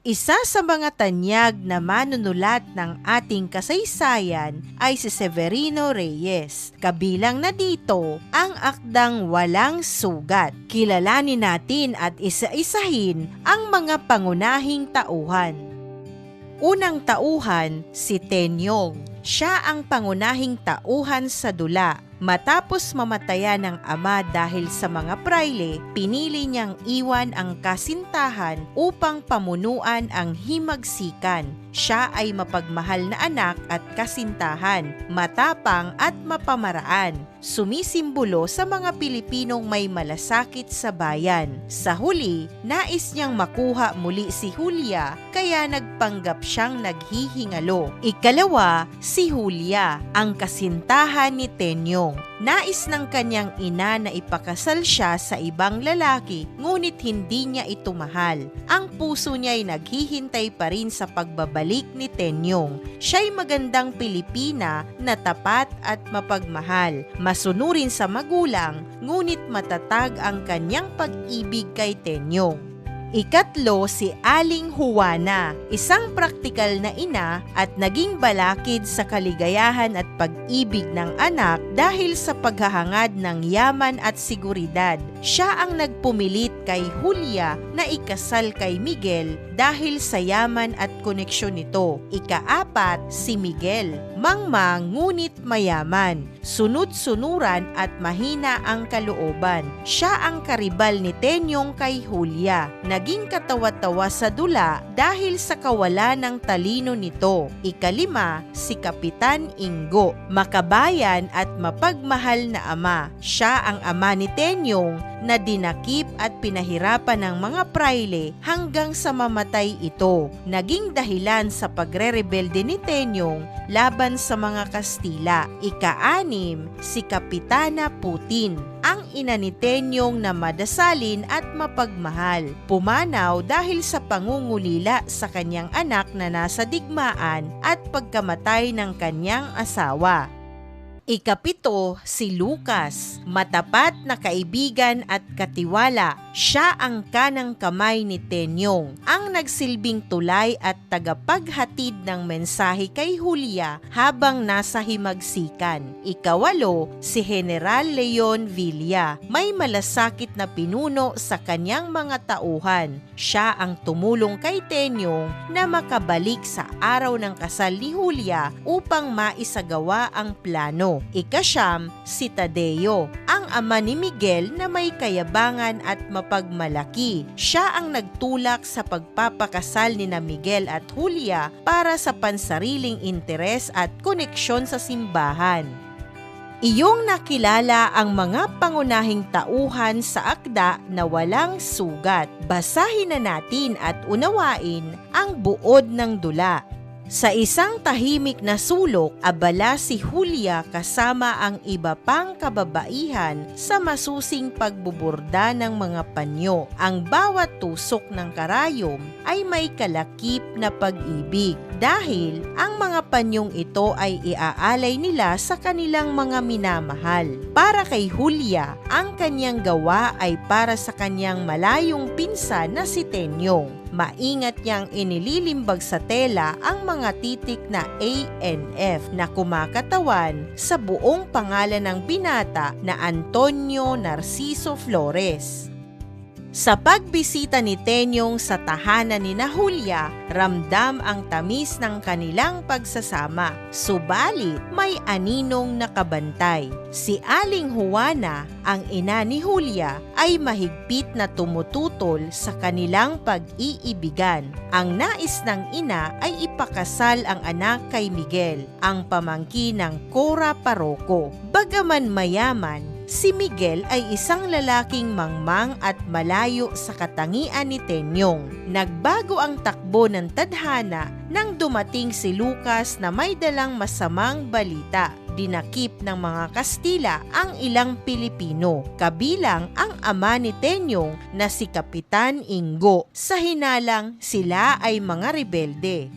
Isa sa mga tanyag na manunulat ng ating kasaysayan ay si Severino Reyes. Kabilang na dito ang akdang Walang Sugat. Kilalanin natin at isa-isahin ang mga pangunahing tauhan. Unang tauhan, si Tenyong. Siya ang pangunahing tauhan sa dula. Matapos mamatayan ng ama dahil sa mga prayle, pinili niyang iwan ang kasintahan upang pamunuan ang himagsikan. Siya ay mapagmahal na anak at kasintahan, matapang at mapamaraan. Sumisimbolo sa mga Pilipinong may malasakit sa bayan. Sa huli, nais niyang makuha muli si Julia, kaya nagpanggap siyang naghihingalo. Ikalawa, si Julia, ang kasintahan ni Tenyong. Nais ng kanyang ina na ipakasal siya sa ibang lalaki, ngunit hindi niya ito mahal. Ang puso niya ay naghihintay pa rin sa pagbabalik ni Tenyong. Siya'y magandang Pilipina na tapat at mapagmahal. Masunurin sa magulang, ngunit matatag ang kanyang pag-ibig kay Tenyong. Ikatlo, si Aling Juana, isang praktikal na ina at naging balakid sa kaligayahan at pag-ibig ng anak dahil sa paghahangad ng yaman at seguridad. Siya ang nagpumilit kay Julia na ikasal kay Miguel dahil sa yaman at koneksyon nito. Ikaapat, si Miguel, mangmang ngunit mayaman, sunod-sunuran at mahina ang kalooban. Siya ang karibal ni Tenyong kay Julia. Naging katawa-tawa sa dula dahil sa kawalan ng talino nito. Ikalima, si Kapitan Ingo, makabayan at mapagmahal na ama. Siya ang ama ni Tenyong na dinakip at pinahirapan ng mga prayle hanggang sa mamatay ito. Naging dahilan sa pagre-rebelde ni Tenyong laban sa mga Kastila. Ika-anim, si Kapitana Putin, ang ina ni Tenyong na madasalin at mapagmahal. Pumanaw dahil sa pangungulila sa kanyang anak na nasa digmaan at pagkamatay ng kanyang asawa. Ikapito, si Lucas, matapat na kaibigan at katiwala. Siya ang kanang kamay ni Tenyong, ang nagsilbing tulay at tagapaghatid ng mensahe kay Julia habang nasa himagsikan. Ikawalo, si General Leon Villa, may malasakit na pinuno sa kanyang mga tauhan. Siya ang tumulong kay Tenyong na makabalik sa araw ng kasal ni Julia upang maisagawa ang plano. Ikasyam, si Tadeo, ang ama ni Miguel na may kayabangan at mapagmalaki. Siya ang nagtulak sa pagpapakasal ni na Miguel at Julia para sa pansariling interes at koneksyon sa simbahan. Iyong nakilala ang mga pangunahing tauhan sa akda na Walang Sugat. Basahin na natin at unawain ang buod ng dula. Sa isang tahimik na sulok, abala si Julia kasama ang iba pang kababaihan sa masusing pagbuburda ng mga panyo. Ang bawat tusok ng karayom ay may kalakip na pag-ibig dahil ang mga panyong ito ay iaalay nila sa kanilang mga minamahal. Para kay Julia, ang kanyang gawa ay para sa kanyang malayong pinsan na si Tenyong. Maingat niyang inililimbag sa tela ang mga titik na ANF na kumakatawan sa buong pangalan ng binata na Antonio Narciso Flores. Sa pagbisita ni Tenyong sa tahanan ni na Julia, ramdam ang tamis ng kanilang pagsasama. Subalit, may aninong nakabantay. Si Aling Juana, ang ina ni Julia, ay mahigpit na tumututol sa kanilang pag-iibigan. Ang nais ng ina ay ipakasal ang anak kay Miguel, ang pamangkin ng Cora Parroco. Bagaman mayaman, si Miguel ay isang lalaking mangmang at malayo sa katangian ni Tenyong. Nagbago ang takbo ng tadhana nang dumating si Lucas na may dalang masamang balita. Dinakip ng mga Kastila ang ilang Pilipino, kabilang ang ama ni Tenyong na si Kapitan Ingo. Sa hinalang, sila ay mga rebelde.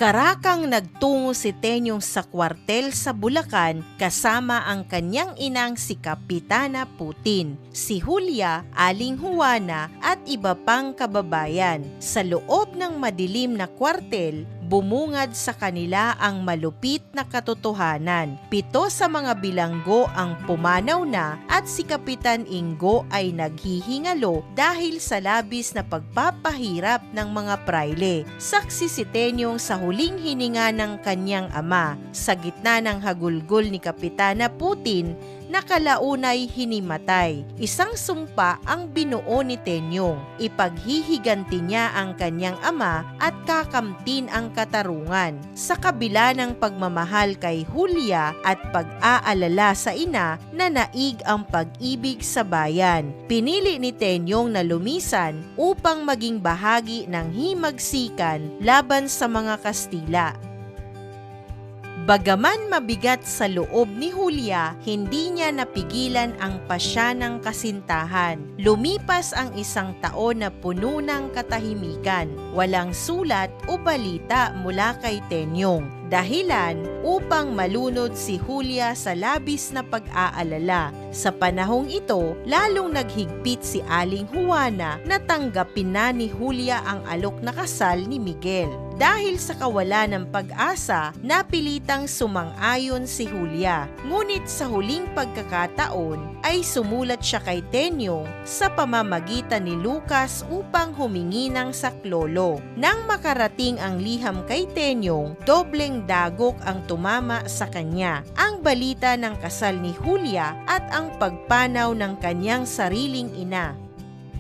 Karakang nagtungo si Tenyong sa kwartel sa Bulacan kasama ang kanyang inang si Kapitana Putin, si Julia, Aling Juana at iba pang kababayan. Sa loob ng madilim na kwartel, bumungad sa kanila ang malupit na katotohanan. 7 sa mga bilanggo ang pumanaw na at si Kapitan Ingo ay naghihingalo dahil sa labis na pagpapahirap ng mga prayle. Saksi si Tenyong sa huling hininga ng kanyang ama. Sa gitna ng hagulgol ni Kapitana Putin, nakalaunay hinimatay. Isang sumpa ang binuo ni Tenyong. Ipaghihiganti niya ang kanyang ama at kakamtin ang katarungan. Sa kabila ng pagmamahal kay Julia at pag-aalala sa ina na naig ang pag-ibig sa bayan, pinili ni Tenyong na lumisan upang maging bahagi ng himagsikan laban sa mga Kastila. Bagaman mabigat sa loob ni Julia, hindi niya napigilan ang pasya ng kasintahan. Lumipas ang 1 taon na puno ng katahimikan. Walang sulat o balita mula kay Tenyong. Dahilan upang malunod si Julia sa labis na pag-aalala. Sa panahong ito, lalong naghigpit si Aling Juana na tanggapin na ni Julia ang alok na kasal ni Miguel. Dahil sa kawalan ng pag-asa, napilitang sumang-ayon si Julia. Ngunit sa huling pagkakataon ay sumulat siya kay Tenyong sa pamamagitan ni Lucas upang humingi ng saklolo. Nang makarating ang liham kay Tenyong, dobleng dagok ang tumama sa kanya. Ang balita ng kasal ni Julia at ang pagpanaw ng kanyang sariling ina.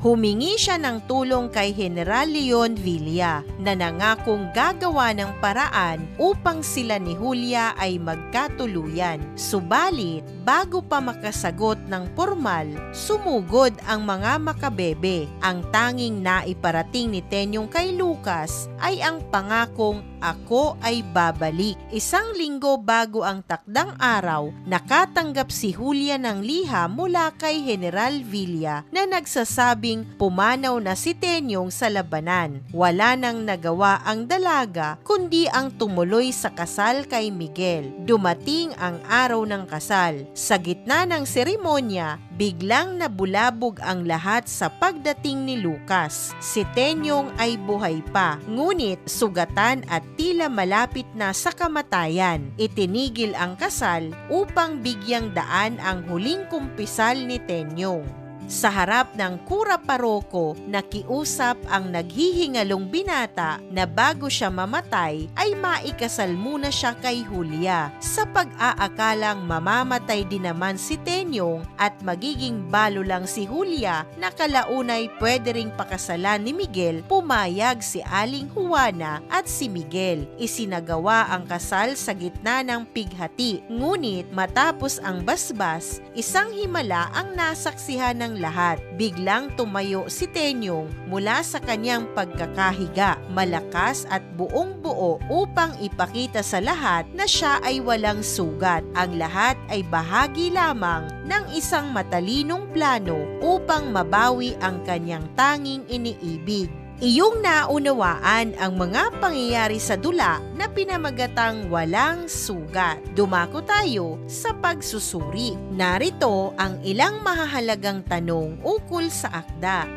Humingi siya ng tulong kay General Leon Villa na nangakong gagawa ng paraan upang sila ni Julia ay magkatuluyan. Subalit, bago pa makasagot ng formal, sumugod ang mga makabebe. Ang tanging naiparating ni Tenyong kay Lucas ay ang pangakong ako ay babalik. 1 linggo bago ang takdang araw, nakatanggap si Julia ng liham mula kay General Villa na nagsasabing pumanaw na si Tenyong sa labanan. Wala nang nagawa ang dalaga kundi ang tumuloy sa kasal kay Miguel. Dumating ang araw ng kasal. Sa gitna ng seremonya, biglang nabulabog ang lahat sa pagdating ni Lucas. Si Tenyong ay buhay pa, ngunit sugatan at tila malapit na sa kamatayan. Itinigil ang kasal upang bigyang daan ang huling kumpisal ni Tenyong. Sa harap ng kura paroko, nakiusap ang naghihingalong binata na bago siya mamatay ay maikasal muna siya kay Julia. Sa pag-aakalang mamamatay din naman si Tenyong at magiging balo lang si Julia na kalaunay pwede ring pakasalan ni Miguel, pumayag si Aling Juana at si Miguel. Isinagawa ang kasal sa gitna ng pighati. Ngunit matapos ang basbas, isang himala ang nasaksihan ng lahat. Biglang tumayo si Tenyong mula sa kanyang pagkakahiga, malakas at buong buo upang ipakita sa lahat na siya ay walang sugat. Ang lahat ay bahagi lamang ng isang matalinong plano upang mabawi ang kanyang tanging iniibig. Iyong naunawaan ang mga pangyayari sa dula na pinamagatang walang sugat. Dumako tayo sa pagsusuri. Narito ang ilang mahahalagang tanong ukol sa akda.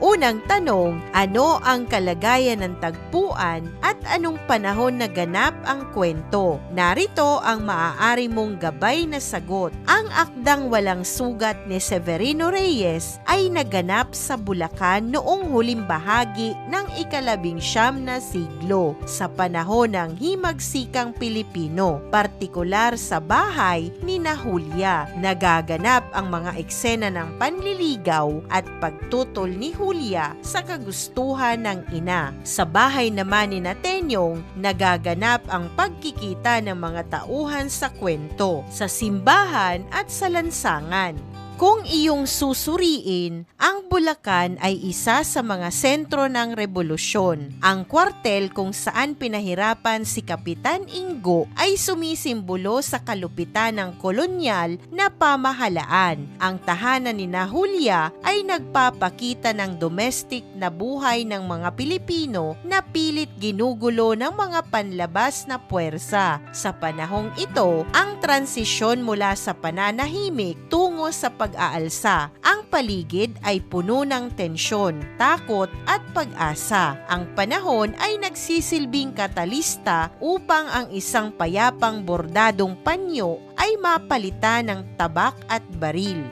Unang tanong, ano ang kalagayan ng tagpuan at anong panahon naganap ang kwento? Narito ang maaari mong gabay na sagot. Ang akdang walang sugat ni Severino Reyes ay naganap sa Bulacan noong huling bahagi ng 19 na siglo sa panahon ng himagsikang Pilipino, partikular sa bahay ni Julia. Nagaganap ang mga eksena ng panliligaw at pagtutol ni Julia sa kagustuhan ng ina. Sa bahay naman ni Tenyong, nagaganap ang pagkikita ng mga tauhan sa kwento, sa simbahan at sa lansangan. Kung iyong susuriin, ang Bulacan ay isa sa mga sentro ng revolusyon. Ang kwartel kung saan pinahirapan si Kapitan Ingo ay sumisimbolo sa kalupitan ng kolonyal na pamahalaan. Ang tahanan ni Julia ay nagpapakita ng domestic na buhay ng mga Pilipino na pilit ginugulo ng mga panlabas na puwersa. Sa panahong ito, ang transisyon mula sa pananahimik tungo sa pag-aalsa. Ang paligid ay puno ng tensyon, takot at pag-asa. Ang panahon ay nagsisilbing katalista upang ang isang payapang bordadong panyo ay mapalitan ng tabak at baril.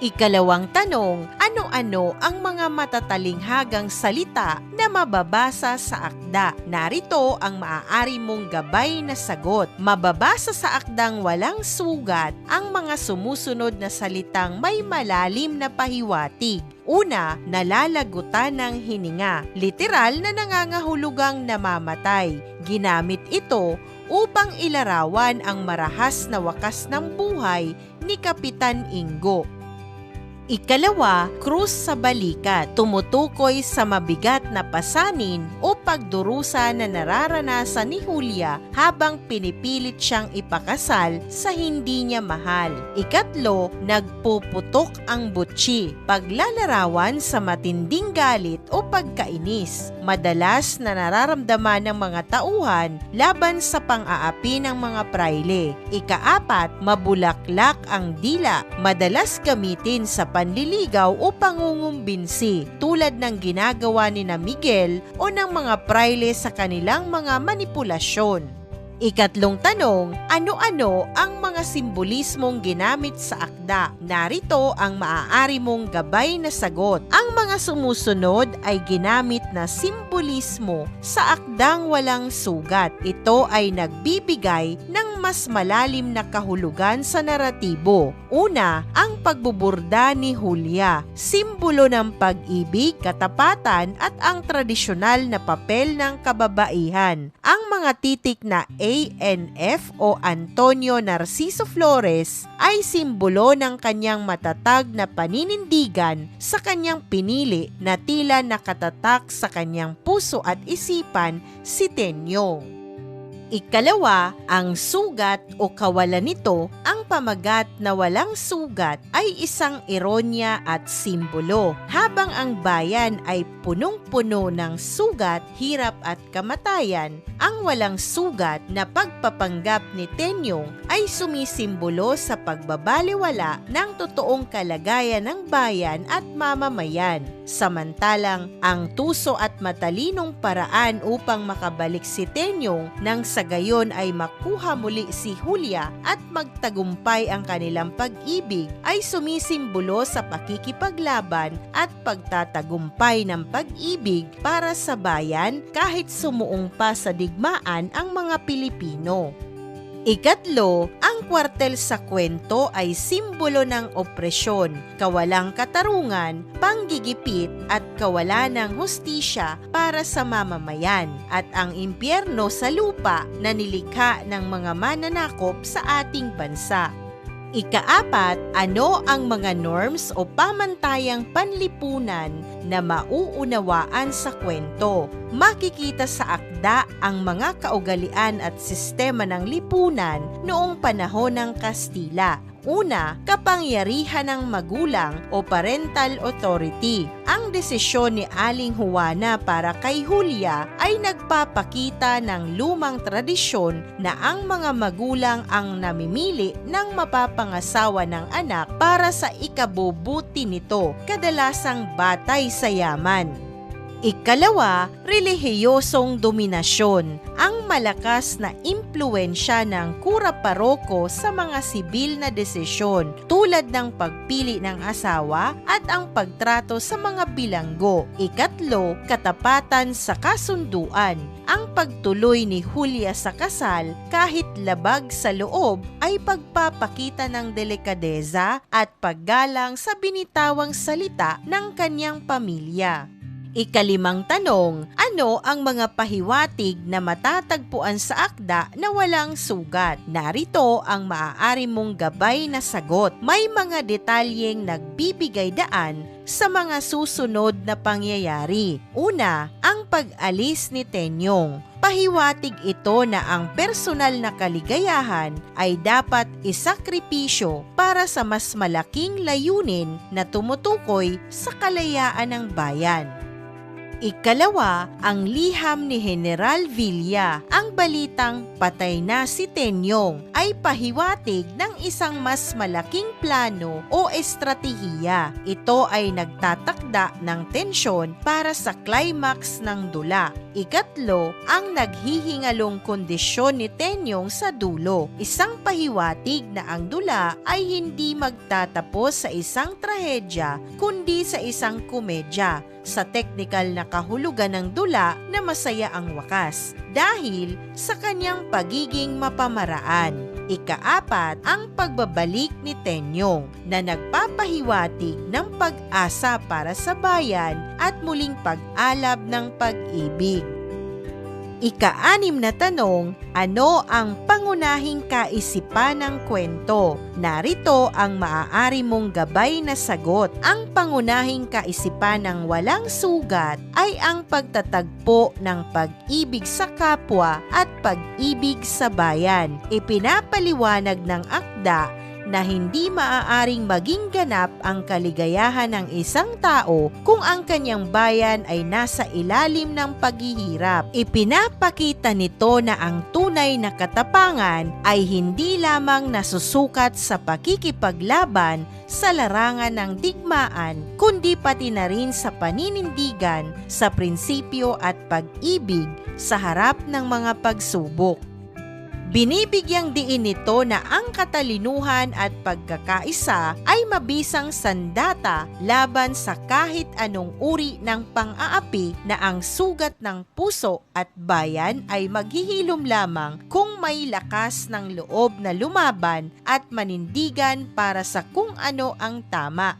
Ikalawang tanong, ano-ano ang mga matatalinghagang salita na mababasa sa akda? Narito ang maaari mong gabay na sagot. Mababasa sa akdang walang sugat ang mga sumusunod na salitang may malalim na pahiwatig. Una, nalalagutan ng hininga. Literal na nangangahulugang namamatay. Ginamit ito upang ilarawan ang marahas na wakas ng buhay ni Kapitan Ingo. Ikalawa, krus sa balikat, tumutukoy sa mabigat na pasanin o pagdurusa na nararanasan ni Julia habang pinipilit siyang ipakasal sa hindi niya mahal. Ikatlo, nagpuputok ang butsi, paglalarawan sa matinding galit o pagkainis, madalas na nararamdaman ng mga tauhan laban sa pang-aapi ng mga praile. Ikaapat, mabulaklak ang dila, madalas gamitin sa panliligaw o pangungumbinsi tulad ng ginagawa ni na Miguel o ng mga praile sa kanilang mga manipulasyon. Ikatlong tanong, ano-ano ang mga simbolismong ginamit sa akda? Narito ang maaari mong gabay na sagot. Ang mga sumusunod ay ginamit na simbolismo sa akdang walang sugat. Ito ay nagbibigay ng mas malalim na kahulugan sa naratibo. Una, ang pagbuburda ni Julia, simbolo ng pag-ibig, katapatan at ang tradisyonal na papel ng kababaihan. Ang mga titik na ANF o Antonio Narciso Flores ay simbolo ng kanyang matatag na paninindigan sa kanyang pinili na tila nakatatak sa kanyang puso at isipan, si Tenyong. Ikalawa, ang sugat o kawalan nito, ang pamagat na walang sugat ay isang ironya at simbolo. Habang ang bayan ay punong-puno ng sugat, hirap at kamatayan, ang walang sugat na pagpapanggap ni Tenyong ay sumisimbolo sa pagbabaliwala ng totoong kalagayan ng bayan at mamamayan. Samantalang ang tuso at matalinong paraan upang makabalik si Tenyong nang sa gayon ay makuha muli si Julia at magtagumpay ang kanilang pag-ibig ay sumisimbolo sa pakikipaglaban at pagtatagumpay ng pag-ibig para sa bayan kahit sumuong pa sa digmaan ang mga Pilipino. Ikatlo, ang kwartel sa kwento ay simbolo ng opresyon, kawalang katarungan, panggigipit at kawalan ng hustisya para sa mamamayan at ang impyerno sa lupa na nilikha ng mga mananakop sa ating bansa. Ikaapat, ano ang mga norms o pamantayang panlipunan na mauunawaan sa kwento? Makikita sa akda ang mga kaugalian at sistema ng lipunan noong panahon ng Kastila. Una, kapangyarihan ng magulang o parental authority. Ang desisyon ni Aling Juana para kay Julia ay nagpapakita ng lumang tradisyon na ang mga magulang ang namimili ng mapapangasawa ng anak para sa ikabubuti nito, kadalasang batay sa yaman. Ikalawa, relihiyosong dominasyon. Ang malakas na impluwensya ng kura paroko sa mga sibil na desisyon tulad ng pagpili ng asawa at ang pagtrato sa mga bilanggo. Ikatlo, katapatan sa kasunduan. Ang pagtuloy ni Julia sa kasal kahit labag sa loob ay pagpapakita ng delikadeza at paggalang sa binitawang salita ng kanyang pamilya. Ikalimang tanong, Ano ang mga pahiwatig na matatagpuan sa akda na walang sugat? Narito ang maaari mong gabay na sagot. May mga detalyeng nagbibigay daan sa mga susunod na pangyayari. Una, ang pag-alis ni Tenyong. Pahiwatig ito na ang personal na kaligayahan ay dapat isakripisyo para sa mas malaking layunin na tumutukoy sa kalayaan ng bayan. Ikalawa, ang liham ni General Villa. Ang balitang patay na si Tenyong ay pahiwatig ng isang mas malaking plano o estratehiya. Ito ay nagtatakda ng tensyon para sa climax ng dula. Ikatlo, ang naghihingalong kondisyon ni Tenyong sa dulo. Isang pahiwatig na ang dula ay hindi magtatapos sa isang trahedya kundi sa isang komedya. Sa teknikal na kahulugan ng dula na masaya ang wakas dahil sa kanyang pagiging mapamaraan. Ikaapat, ang pagbabalik ni Tenyong na nagpapahiwatig ng pag-asa para sa bayan at muling pag-alab ng pag-ibig. Ika-anim na tanong, ano ang pangunahing kaisipan ng kwento? Narito ang maaari mong gabay na sagot. Ang pangunahing kaisipan ng walang sugat ay ang pagtatagpo ng pag-ibig sa kapwa at pag-ibig sa bayan. Ipinapaliwanag ng akda na hindi maaaring maging ganap ang kaligayahan ng isang tao kung ang kanyang bayan ay nasa ilalim ng paghihirap. Ipinapakita nito na ang tunay na katapangan ay hindi lamang nasusukat sa pakikipaglaban sa larangan ng digmaan, kundi pati na rin sa paninindigan sa prinsipyo at pag-ibig sa harap ng mga pagsubok. Binibigyang diin nito na ang katalinuhan at pagkakaisa ay mabisang sandata laban sa kahit anong uri ng pang-aapi na ang sugat ng puso at bayan ay maghihilom lamang kung may lakas ng loob na lumaban at manindigan para sa kung ano ang tama.